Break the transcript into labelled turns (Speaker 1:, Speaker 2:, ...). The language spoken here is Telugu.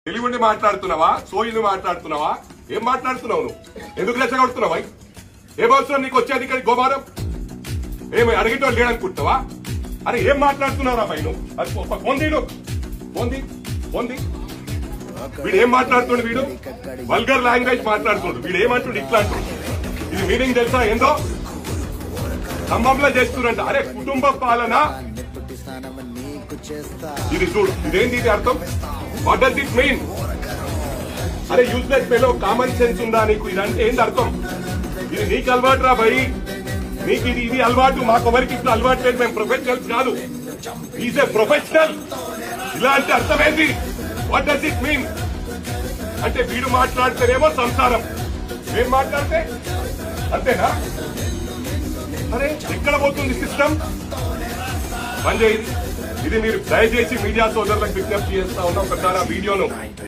Speaker 1: తెలివిండి మాట్లాడుతున్నావా, సోయిని మాట్లాడుతున్నావా, ఏం మాట్లాడుతున్నావు నువ్వు? ఎందుకు రెచ్చగొడుతున్నావా? ఏం అవసరం నీకు వచ్చేది ఇక్కడ గోమారం? ఏమి అడిగేటోళ్ళు లేడనుకుంటున్నావా? అరే ఏం మాట్లాడుతున్నావురా పై నువ్వు? పొంది వీడు ఏం మాట్లాడుతుండు? వీడు వల్గర్ లాంగ్వేజ్ మాట్లాడుతుండు. వీడు ఏమంటుండు? ఇట్లా అంటుండు. ఇది మీనింగ్ తెలుసా ఏందో? ఖమ్మంలో చేస్తున్నంట. అరే కుటుంబ పాలన ఇది చూడు. ఇదేంటి ఇది అర్థం? What does it mean? అరే యూజ్లెస్ ఫెలో, కామన్ సెన్స్ ఉందా నీకు? ఇదంటే ఏంటి అర్థం? ఇది నీకు అలవాటు రా భయ్, నీకు ఇది అలవాటు. మాకెవరికి ఇట్లా అలవాటు లేదు. మేము ప్రొఫెషనల్స్ కాదు. Is a professional. ఇలాంటి అర్థం ఏంటి? What does it mean? అంటే వీడు మాట్లాడితేనేమో సంసారం, మేము మాట్లాడితే అంతేనా? అరే ఎక్కడ పోతుంది సిస్టమ్? పనిచేయండి. ఇది మీరు దయచేసి మీడియా సోదరులకు విజ్ఞప్తి చేస్తా ఉన్నా. ఒకసారి ఆ వీడియోను